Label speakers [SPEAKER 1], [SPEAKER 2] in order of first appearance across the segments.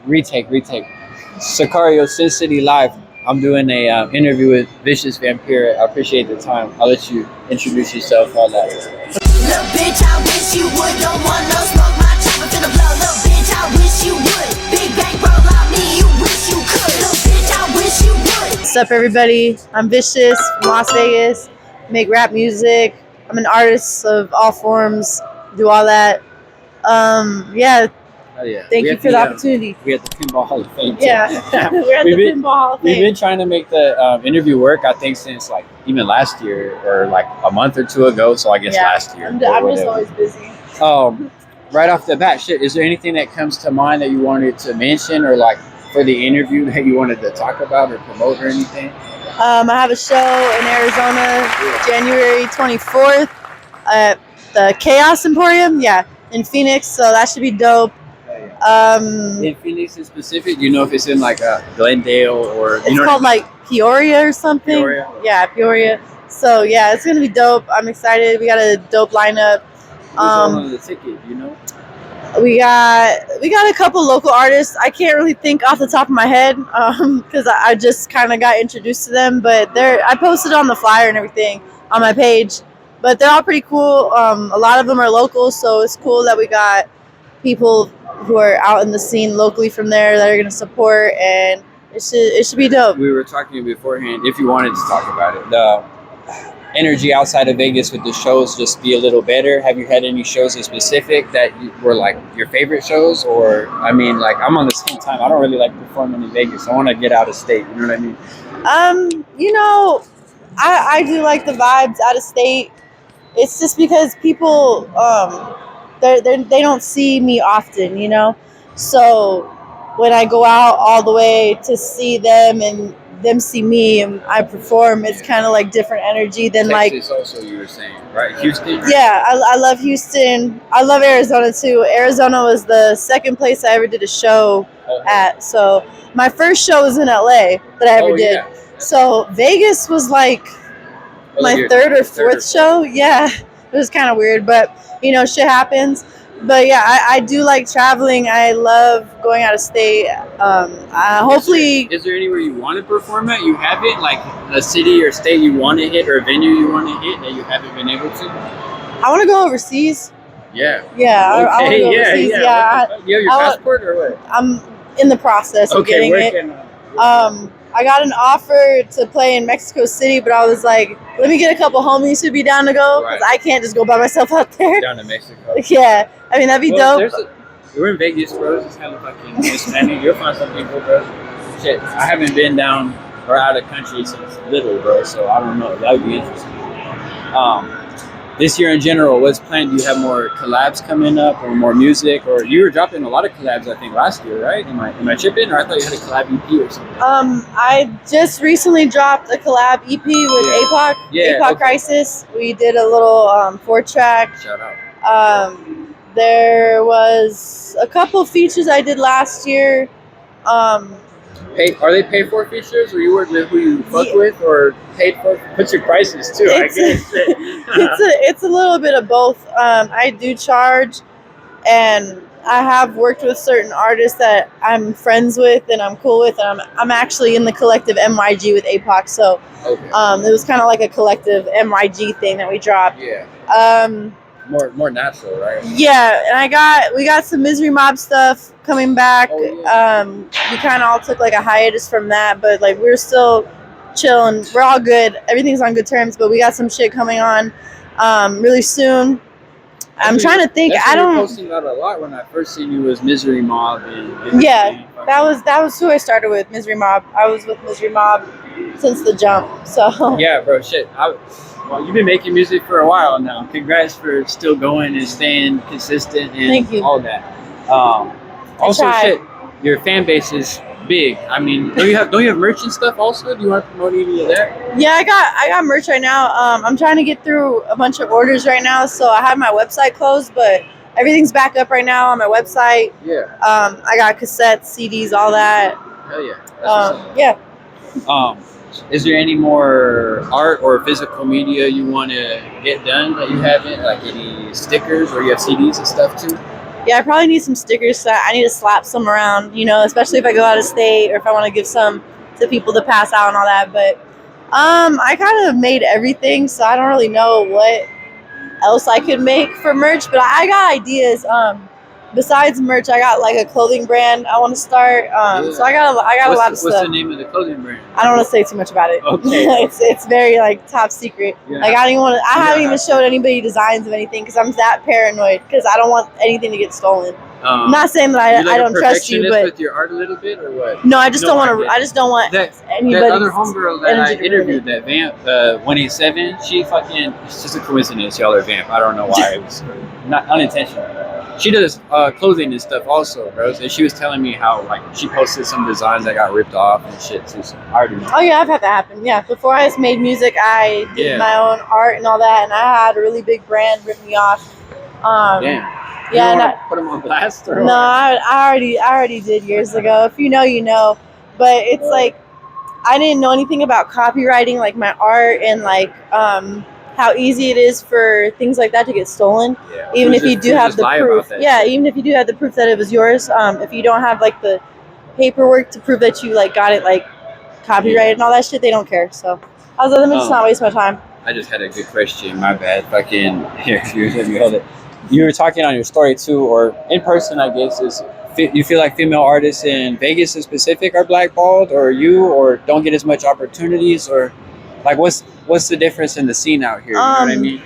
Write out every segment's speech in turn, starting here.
[SPEAKER 1] Retake. Sicario, Sin City Live. I'm doing a interview with Vicious Vampira. I appreciate the time. I'll let you introduce yourself, all that.
[SPEAKER 2] Little bitch, I wish you would. Don't want no smoke, my chopper finna blow. Little bitch, I wish you would. Big bank roll on me, you wish you could. Little bitch, I wish you would.
[SPEAKER 3] What's up, everybody? I'm Vicious from Las Vegas. Make rap music. I'm an artist of all forms. Do all that. Yeah.
[SPEAKER 1] Oh, yeah.
[SPEAKER 3] Thank you for the opportunity.
[SPEAKER 1] We at the Pinball Hall of Fame.
[SPEAKER 3] Yeah. We're at the Pinball Hall of Fame.
[SPEAKER 1] We've been trying to make the interview work, I think, since like even last year or like a month or two ago. So I guess last year.
[SPEAKER 3] I'm just always busy.
[SPEAKER 1] Right off the bat, shit. Is there anything that comes to mind that you wanted to mention or like for the interview that you wanted to talk about or promote or anything?
[SPEAKER 3] I have a show in Arizona, January 24th at the Chaos Emporium. Yeah, in Phoenix. So that should be dope.
[SPEAKER 1] In Phoenix in specific, do you know if it's in like Glendale or
[SPEAKER 3] it's called like Peoria or something?
[SPEAKER 1] Peoria?
[SPEAKER 3] Yeah, Peoria. So yeah, it's gonna be dope. I'm excited. We got a dope lineup.
[SPEAKER 1] Who's on the ticket? You know?
[SPEAKER 3] We got a couple local artists. I can't really think off the top of my head because I just kind of got introduced to them. But I posted on the flyer and everything on my page. But they're all pretty cool. A lot of them are local, so it's cool that we got people who are out in the scene locally from there that are going to support, and it should be dope.
[SPEAKER 1] We were talking beforehand, if you wanted to talk about it, the energy outside of Vegas with the shows just be a little better. Have you had any shows in specific that were like your favorite shows? Or, I mean, like I'm on the same time. I don't really like performing in Vegas. I want to get out of state. You know what I mean?
[SPEAKER 3] You know, I do like the vibes out of state. It's just because people, they don't see me often, you know? So when I go out all the way to see them and them see me and I perform, it's kind of like different energy than
[SPEAKER 1] Texas also, you were saying, right? Houston? Right?
[SPEAKER 3] Yeah, I love Houston. I love Arizona too. Arizona was the second place I ever did a show at. So my first show was in LA that I ever did. Yeah. So Vegas was like my third or fourth show. Yeah, it was kind of weird, but you know, shit happens. But yeah, I do like traveling. I love going out of state. Hopefully,
[SPEAKER 1] is there anywhere you want to perform at? You haven't, like a city or state you want to hit or a venue you want to hit that you haven't been able to?
[SPEAKER 3] I want to go overseas.
[SPEAKER 1] Yeah.
[SPEAKER 3] Yeah. Okay. I want to go overseas. Yeah.
[SPEAKER 1] You have your passport or what?
[SPEAKER 3] I'm in the process of getting it. I got an offer to play in Mexico City, but I was like, let me get a couple homies who'd be down to go, because I can't just go by myself out there.
[SPEAKER 1] Down to Mexico.
[SPEAKER 3] Yeah, I mean, that'd be dope.
[SPEAKER 1] We're in Vegas, bro. It's kind of fucking Hispanic. You'll find some people, bro. Shit, I haven't been down or out of country since little, bro, so I don't know. That would be interesting. This year in general, what's planned? Do you have more collabs coming up or more music? Or you were dropping a lot of collabs, I think, last year, right? Am I tripping? Or I thought you had a collab EP or something.
[SPEAKER 3] I just recently dropped a collab EP with APOC.
[SPEAKER 1] Yeah,
[SPEAKER 3] APOC Crisis. We did a little 4-track.
[SPEAKER 1] Shout out.
[SPEAKER 3] There was a couple features I did last year.
[SPEAKER 1] Are they paid for features, or you work with who you fuck with, or paid for? What's your prices too? I guess
[SPEAKER 3] it's a little bit of both. I do charge, and I have worked with certain artists that I'm friends with and I'm cool with, and I'm actually in the collective MYG with APOC, so it was kind of like a collective MYG thing that we dropped.
[SPEAKER 1] Yeah. More natural, right?
[SPEAKER 3] Yeah, and we got some Misery Mob stuff coming back. We kind of all took like a hiatus from that, but like we're still chilling. We're all good. Everything's on good terms, but we got some shit coming on really soon. I'm trying to think. I don't.
[SPEAKER 1] Posting about a lot. When I first seen you was Misery Mob. And
[SPEAKER 3] that was who I started with. Misery Mob. I was with Misery Mob since the jump. So
[SPEAKER 1] yeah, bro. Shit. Well, you've been making music for a while now. Congrats for still going and staying consistent and all that. Also, shit, your fan base is big. I mean, don't you have merch and stuff also? Do you want to promote any of that?
[SPEAKER 3] Yeah, I got merch right now. I'm trying to get through a bunch of orders right now, so I have my website closed, but everything's back up right now on my website.
[SPEAKER 1] Yeah.
[SPEAKER 3] I got cassettes, CDs, all that.
[SPEAKER 1] Hell yeah.
[SPEAKER 3] Yeah.
[SPEAKER 1] Is there any more art or physical media you want to get done that you haven't? Like any stickers, or you have CDs and stuff too?
[SPEAKER 3] Yeah, I probably need some stickers. So I need to slap some around, you know, especially if I go out of state or if I want to give some to people to pass out and all that. But I kind of made everything, so I don't really know what else I could make for merch. But I got ideas. Besides merch, I got like a clothing brand I want to start. So I got a lot of stuff.
[SPEAKER 1] What's the name of the clothing brand?
[SPEAKER 3] I don't want to say too much about it.
[SPEAKER 1] Okay.
[SPEAKER 3] it's very like top secret.
[SPEAKER 1] Yeah.
[SPEAKER 3] Like I haven't even showed anybody designs of anything because I'm that paranoid because I don't want anything to get stolen. I'm not saying that I don't trust you, but
[SPEAKER 1] with your art a little bit or what?
[SPEAKER 3] No, I just don't want to. I just don't want anybody.
[SPEAKER 1] That other homegirl that I interviewed, that Vamp, 187, she fucking. It's just a coincidence, y'all are Vamp. I don't know why. It was not unintentional. She does clothing and stuff also, bro. And she was telling me how like she posted some designs that got ripped off and shit too. So I already know.
[SPEAKER 3] Oh yeah, I've had that happen. Yeah, before I just made music, I did my own art and all that, and I had a really big brand rip me off.
[SPEAKER 1] Damn.
[SPEAKER 3] Yeah,
[SPEAKER 1] and put them on blast or
[SPEAKER 3] no, I already did years ago. If you know, you know. But it's like I didn't know anything about copywriting, like my art, and like how easy it is for things like that to get stolen.
[SPEAKER 1] Yeah.
[SPEAKER 3] Even if you do have the proof. Yeah, even if you do have the proof that it was yours. If you don't have like the paperwork to prove that you like got it like copyrighted and all that shit, they don't care. So I was like, let me just not waste my time.
[SPEAKER 1] I just had a good question. My bad. Fucking here, let me hold it. You were talking on your story too, or in person, I guess. Is you feel like female artists in Vegas in specific are blackballed, or or don't get as much opportunities, or like what's the difference in the scene out here? You know what I mean?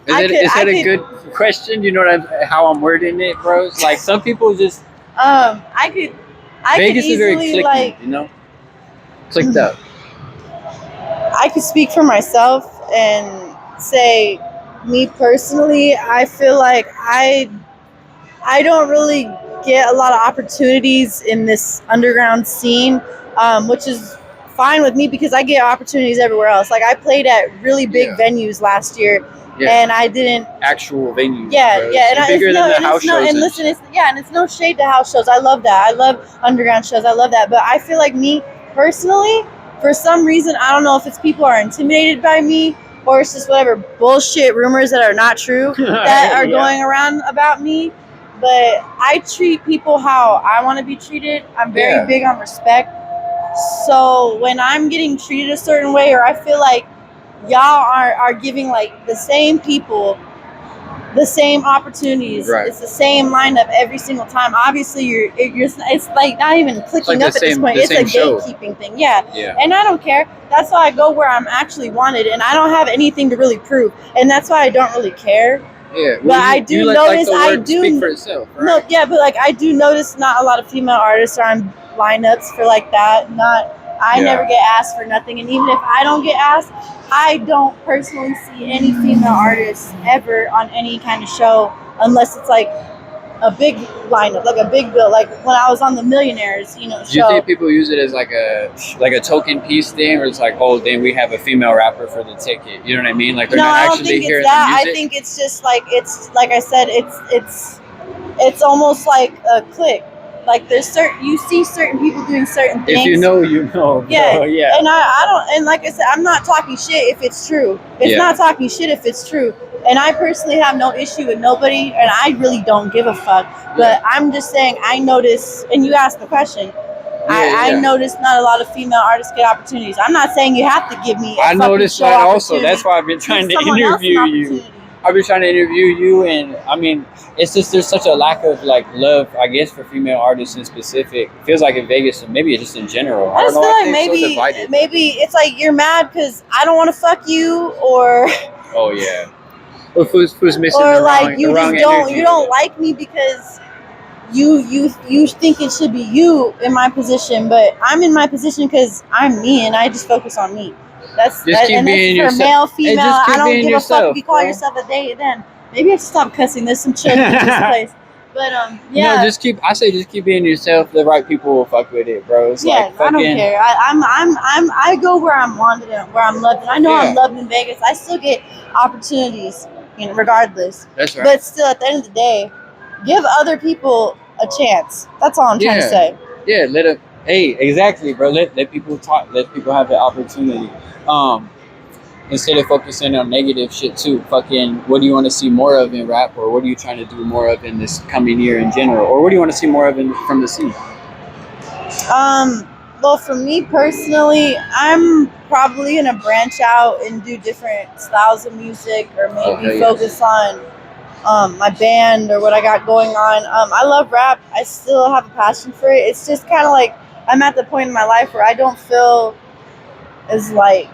[SPEAKER 1] Is that a good question? You know how I'm wording it, bro? It's like some people just. Vegas is very clicky, like, you know. Clicked up.
[SPEAKER 3] I could speak for myself and say, me personally, I feel like I don't really get a lot of opportunities in this underground scene, which is fine with me because I get opportunities everywhere else. Like I played at really big venues last year, and I didn't
[SPEAKER 1] actual venues.
[SPEAKER 3] Yeah,
[SPEAKER 1] bro.
[SPEAKER 3] yeah, and
[SPEAKER 1] bigger than the house shows.
[SPEAKER 3] And listen, and it's no shade to house shows. I love that. I love underground shows. I love that. But I feel like me personally, for some reason, I don't know if it's people are intimidated by me or it's just whatever bullshit rumors that are not true that are going around about me. But I treat people how I want to be treated. I'm very big on respect. So when I'm getting treated a certain way, or I feel like y'all are giving like the same people the same opportunities, it's the same lineup every single time. Obviously, it's like not even clicking up at this point. It's a gatekeeping thing. Yeah, and I don't care. That's why I go where I'm actually wanted, and I don't have anything to really prove, and that's why I don't really care.
[SPEAKER 1] Yeah,
[SPEAKER 3] well, but I do notice. I do
[SPEAKER 1] speak for itself, right?
[SPEAKER 3] No, yeah, but like I do notice not a lot of female artists are on lineups for like that. I never get asked for nothing, and even if I don't get asked, I don't personally see any female artists ever on any kind of show unless it's like a big lineup, like a big bill. Like when I was on the Millionaires, show.
[SPEAKER 1] Do you think people use it as like a token piece thing, or it's like, oh, then we have a female rapper for the ticket? You know what I mean? Like they're not actually hearing the music.
[SPEAKER 3] I think it's just like like I said, it's almost like a clique. Like you see certain people doing certain things.
[SPEAKER 1] If you know, you know.
[SPEAKER 3] Yeah,
[SPEAKER 1] yeah.
[SPEAKER 3] And I don't. And like I said, I'm not talking shit if it's true. It's not talking shit if it's true. And I personally have no issue with nobody, and I really don't give a fuck. But I'm just saying, I notice, and you asked the question. I notice not a lot of female artists get opportunities. I'm not saying you have to give me. I noticed that also.
[SPEAKER 1] That's why I've been trying to interview you. I've been trying to interview you, and I mean, it's just there's such a lack of like love, I guess, for female artists in specific. It feels like in Vegas, and maybe just in general.
[SPEAKER 3] I just feel like maybe it's like you're mad because I don't want to fuck you, or
[SPEAKER 1] oh yeah, or who's missing
[SPEAKER 3] or
[SPEAKER 1] the
[SPEAKER 3] like
[SPEAKER 1] wrong,
[SPEAKER 3] you just don't like me because you think it should be you in my position, but I'm in my position because I'm me, and I just focus on me. That's for male, female. I don't give a fuck if you call yourself a they then. Maybe I should stop cussing. There's some children in this place. But yeah.
[SPEAKER 1] No, just keep being yourself. The right people will fuck with it, bro. It's like fucking,
[SPEAKER 3] I don't care. I go where I'm wanted and where I'm loved. And I know I'm loved in Vegas. I still get opportunities, regardless.
[SPEAKER 1] That's right.
[SPEAKER 3] But still, at the end of the day, give other people a chance. That's all I'm trying to say.
[SPEAKER 1] Yeah, Hey, exactly, bro. Let people talk. Let people have the opportunity. instead of focusing on negative shit too, fucking, what do you want to see more of in rap, or what are you trying to do more of in this coming year in general, or what do you want to see more of from the scene?
[SPEAKER 3] Well, for me personally, I'm probably gonna branch out and do different styles of music, or maybe focus on my band or what I got going on. I love rap. I still have a passion for it. It's just kind of like I'm at the point in my life where I don't feel as like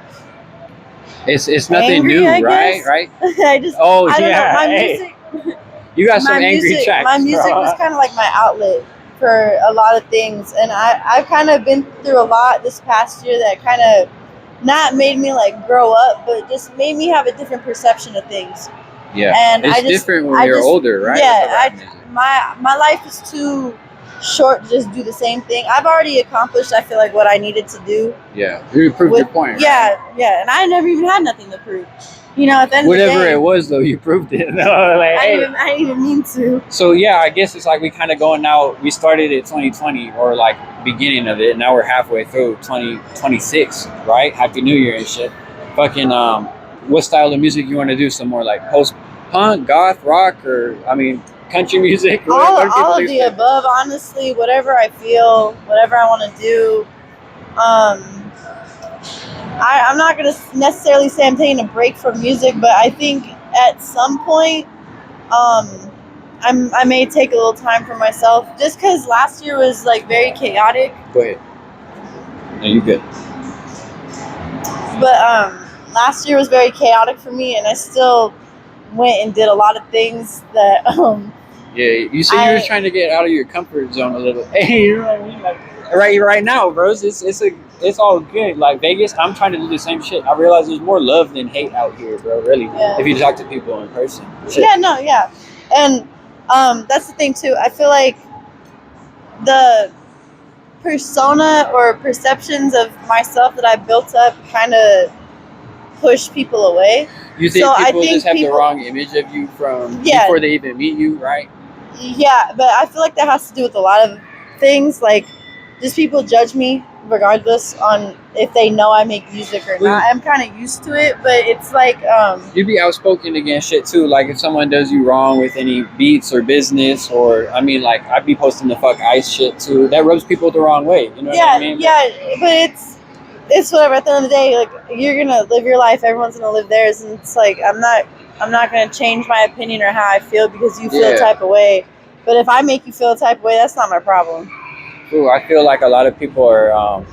[SPEAKER 1] it's nothing
[SPEAKER 3] angry,
[SPEAKER 1] new,
[SPEAKER 3] I
[SPEAKER 1] right?
[SPEAKER 3] guess.
[SPEAKER 1] Right?
[SPEAKER 3] I just
[SPEAKER 1] Oh
[SPEAKER 3] I don't
[SPEAKER 1] yeah,
[SPEAKER 3] know. My
[SPEAKER 1] hey,
[SPEAKER 3] music,
[SPEAKER 1] you got some angry tracks.
[SPEAKER 3] my music
[SPEAKER 1] bro.
[SPEAKER 3] was kind of like my outlet for a lot of things, and I've kind of been through a lot this past year that kind of not made me like grow up, but just made me have a different perception of things.
[SPEAKER 1] Yeah,
[SPEAKER 3] and
[SPEAKER 1] it's different when you're older, right?
[SPEAKER 3] Yeah, my life is too short to just do the same thing. I've already accomplished, I feel like, what I needed to do.
[SPEAKER 1] Yeah, you proved your point.
[SPEAKER 3] Yeah,
[SPEAKER 1] right?
[SPEAKER 3] yeah, and I never even had nothing to prove. You know, at the end
[SPEAKER 1] Whatever
[SPEAKER 3] of the day,
[SPEAKER 1] it was, though, you proved it. No, like,
[SPEAKER 3] I didn't even mean to.
[SPEAKER 1] So yeah, I guess it's like we kind of going now. We started at 2020, or like beginning of it. And now we're halfway through 2026, right? Happy New Year and shit. Fucking what style of music you want to do? Some more like post punk, goth, rock, or I mean country music?
[SPEAKER 3] All of the above, honestly. Whatever I feel, whatever I want to do. I'm not going to necessarily say I'm taking a break from music, but I think at some point, I may take a little time for myself, just because last year was like very chaotic.
[SPEAKER 1] Go ahead. No, you good.
[SPEAKER 3] But last year was very chaotic for me, and I still went and did a lot of things that
[SPEAKER 1] yeah, you said you were trying to get out of your comfort zone a little. Hey, you know what I mean? Like right now, bros, it's all good. Like Vegas, I'm trying to do the same shit. I realize there's more love than hate out here, bro. Really, if you talk to people in person. Shit.
[SPEAKER 3] Yeah, no, yeah, and that's the thing too. I feel like the persona or perceptions of myself that I built up kind of push people away.
[SPEAKER 1] You think people just have the wrong image of you from before they even meet you, right?
[SPEAKER 3] Yeah, but I feel like that has to do with a lot of things. Like, just people judge me regardless on if they know I make music or not. I'm kind of used to it, but it's like
[SPEAKER 1] you'd be outspoken against shit too. Like if someone does you wrong with any beats or business, or I mean, like I'd be posting the fuck ice shit too. That rubs people the wrong way. You know what I mean?
[SPEAKER 3] Yeah, but it's whatever. At the end of the day, like you're gonna live your life, everyone's gonna live theirs, and it's like I'm not gonna change my opinion or how I feel because you feel a type of way. But if I make you feel a type of way, that's not my problem.
[SPEAKER 1] Ooh, I feel like a lot of people are.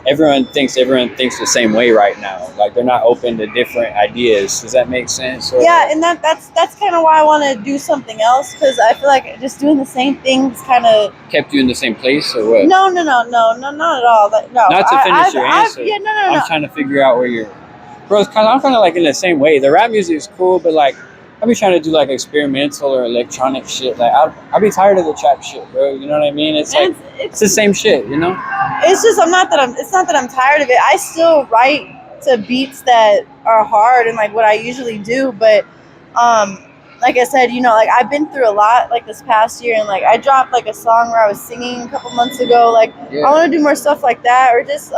[SPEAKER 1] Everyone thinks the same way right now. Like they're not open to different ideas. Does that make sense? Or?
[SPEAKER 3] Yeah, and that's kind of why I want to do something else, because I feel like just doing the same things kind of
[SPEAKER 1] kept you in the same place, or what?
[SPEAKER 3] No, not at all. No.
[SPEAKER 1] Not to finish your answer.
[SPEAKER 3] Yeah, no.
[SPEAKER 1] I'm trying to figure out where you're. Bro, I'm kind of like in the same way. The rap music is cool, but like I be trying to do like experimental or electronic shit. Like I'll be tired of the trap shit, bro. You know what I mean? It's like it's the same shit, you know.
[SPEAKER 3] It's just it's not that I'm tired of it. I still write to beats that are hard and like what I usually do, but like I said, you know, like I've been through a lot like this past year, and like I dropped like a song where I was singing a couple months ago. Like I want to do more stuff like that, or just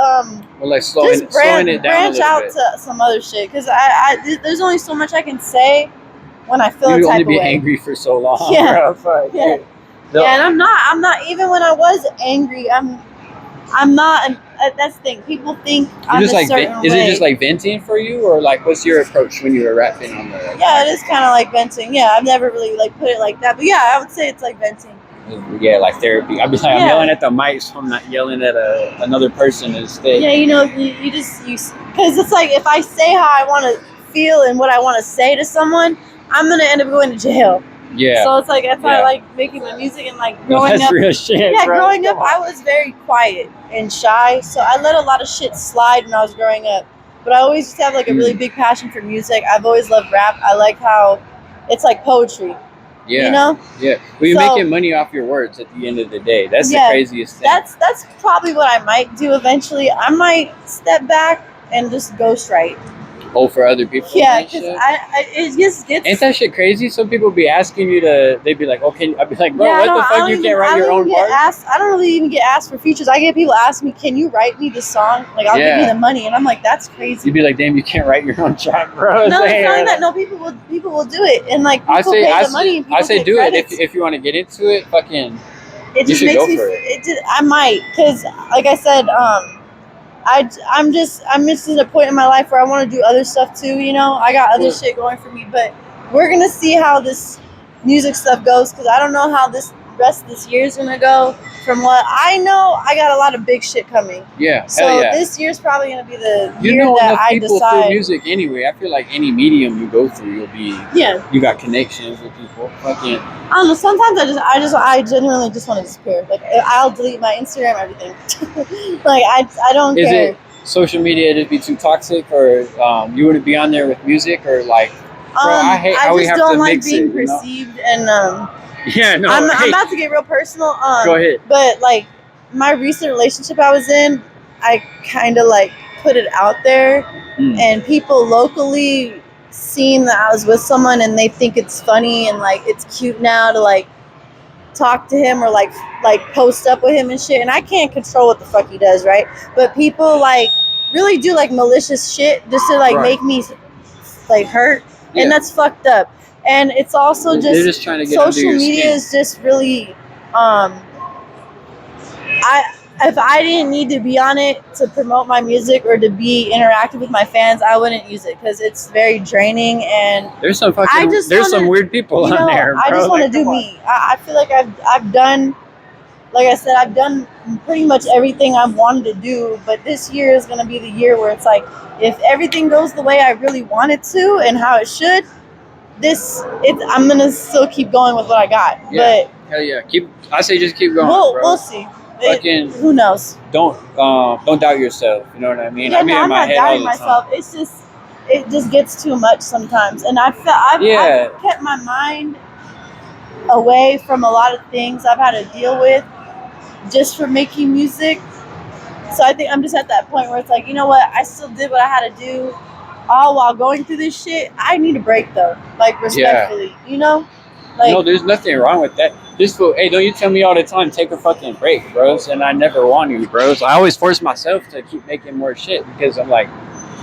[SPEAKER 1] like slowing it down,
[SPEAKER 3] branch out to some other shit, because there's only so much I can say when I feel a type of way.
[SPEAKER 1] You only be angry for so long.
[SPEAKER 3] Yeah.
[SPEAKER 1] Bro.
[SPEAKER 3] Yeah. No. Yeah, and I'm not even when I was angry. I'm not. That's the thing. People think I'm just a certain way.
[SPEAKER 1] Is it just like venting for you, or like what's your approach when you were rapping on the?
[SPEAKER 3] Yeah, it is kind of like venting. Yeah, I've never really like put it like that, but yeah, I would say it's like venting.
[SPEAKER 1] Yeah, like therapy. I'd be like, I'm yelling at the mic, so I'm not yelling at another person instead.
[SPEAKER 3] Yeah, you know, you because it's like if I say how I want to feel and what I want to say to someone, I'm gonna end up going to jail.
[SPEAKER 1] Yeah.
[SPEAKER 3] So it's like that's why I like making my music, and like growing
[SPEAKER 1] that's
[SPEAKER 3] up.
[SPEAKER 1] Real shit,
[SPEAKER 3] yeah,
[SPEAKER 1] bro.
[SPEAKER 3] Growing up, I was very quiet and shy, so I let a lot of shit slide when I was growing up. But I always used to have like a really big passion for music. I've always loved rap. I like how it's like poetry.
[SPEAKER 1] Yeah.
[SPEAKER 3] You know?
[SPEAKER 1] Yeah. Well, you're making money off your words at the end of the day. That's the craziest thing.
[SPEAKER 3] That's probably what I might do eventually. I might step back and just ghostwrite.
[SPEAKER 1] Oh, for other people.
[SPEAKER 3] Yeah, because it just gets.
[SPEAKER 1] Ain't that shit crazy? Some people be asking you to. They'd be like, "Okay," I'd be like, "Bro, what the fuck? You can't write your own part."
[SPEAKER 3] I don't really even get asked for features. I get people asking me, "Can you write me the song? Like, I'll give you the money," and I'm like, "That's crazy."
[SPEAKER 1] You'd be like, "Damn, you can't write your own track, bro."
[SPEAKER 3] No, it's not like that. No, people will do it, and like people pay the money.
[SPEAKER 1] I say do it if you want to get into it. Fucking,
[SPEAKER 3] it just makes me. I might, because like I said, I'm just at a point in my life where I want to do other stuff too. You know, I got other shit going for me, but we're gonna see how this music stuff goes, because I don't know how this rest of this year is gonna go. From what I know, I got a lot of big shit coming.
[SPEAKER 1] Yeah.
[SPEAKER 3] So this year's probably gonna be the
[SPEAKER 1] you
[SPEAKER 3] year
[SPEAKER 1] know
[SPEAKER 3] that I
[SPEAKER 1] people
[SPEAKER 3] decide.
[SPEAKER 1] through music anyway. I feel like any medium you go through, you'll be.
[SPEAKER 3] Yeah.
[SPEAKER 1] You got connections with people. Fucking.
[SPEAKER 3] I don't know. Sometimes I genuinely just want to disappear. Like, I'll delete my Instagram, everything. Like, I don't care.
[SPEAKER 1] Is it social media to be too toxic, or you wouldn't be on there with music, or like? Bro, I hate how we have to mix it. I just don't like being perceived, and yeah, no.
[SPEAKER 3] I'm about to get real personal.
[SPEAKER 1] Go ahead.
[SPEAKER 3] But like, my recent relationship I was in, I kind of like put it out there, and people locally seen that I was with someone, and they think it's funny and like it's cute now to like talk to him or like post up with him and shit. And I can't control what the fuck he does, right? But people like really do like malicious shit just to like make me like hurt, and that's fucked up. And it's also just
[SPEAKER 1] trying to get
[SPEAKER 3] social media is just really if I didn't need to be on it to promote my music or to be interactive with my fans, I wouldn't use it, because it's very draining. And
[SPEAKER 1] there's some some weird people on there, bro.
[SPEAKER 3] I just want to do me. I feel like I've done, like I said, I've done pretty much everything I've wanted to do. But this year is going to be the year where it's like, if everything goes the way I really want it to and how it should, I'm going to still keep going with what I got.
[SPEAKER 1] Yeah. But hell yeah. I say just keep going, bro.
[SPEAKER 3] We'll see.
[SPEAKER 1] Who
[SPEAKER 3] knows?
[SPEAKER 1] Don't doubt yourself. You know what I mean?
[SPEAKER 3] Yeah, I'm not doubting myself. It's just, it just gets too much sometimes, and I've kept my mind away from a lot of things I've had to deal with just for making music. So I think I'm just at that point where it's like, you know what? I still did what I had to do, all while going through this shit. I need a break though, like respectfully, you know? Like,
[SPEAKER 1] no, there's nothing wrong with that. Hey, don't you tell me all the time, take a fucking break, bros? And I never want to, bros. I always force myself to keep making more shit, because I'm like,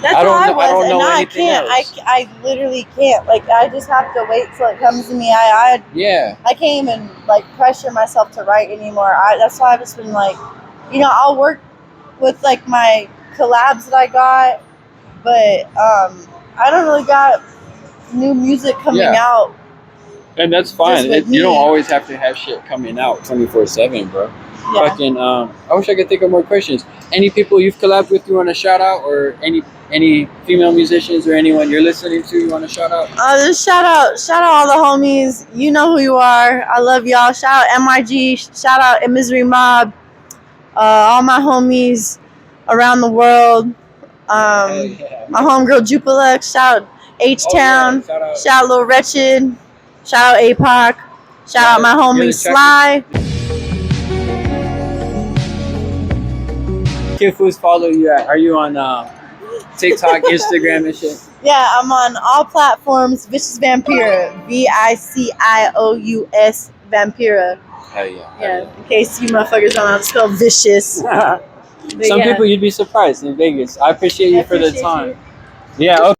[SPEAKER 3] I don't know anything else. I literally can't. Like, I just have to wait till it comes to me. I can't even like pressure myself to write anymore. That's why I've just been like, you know, I'll work with like my collabs that I got, but I don't really got new music coming out.
[SPEAKER 1] And that's fine. You don't always have to have shit coming out 24/7, bro. Yeah. Fucking, I wish I could think of more questions. Any people you've collabed with you want to shout out, or any female musicians or anyone you're listening to you want to shout out?
[SPEAKER 3] Just shout out all the homies. You know who you are. I love y'all. Shout out MYG. Shout out Misery Mob. All my homies around the world. My homegirl Jupilux. Shout out H-Town. Shout out Lil Wretched. Shout out APOC. Shout out my homie Sly.
[SPEAKER 1] Kifu's follow you at? Are you on TikTok, Instagram, and shit?
[SPEAKER 3] Yeah, I'm on all platforms. Vicious Vampira. VICIOUS Vampira.
[SPEAKER 1] Hell yeah.
[SPEAKER 3] Yeah. In case you motherfuckers don't know how to spell vicious.
[SPEAKER 1] Some people you'd be surprised in Vegas. I appreciate you for the time. Yeah. Okay.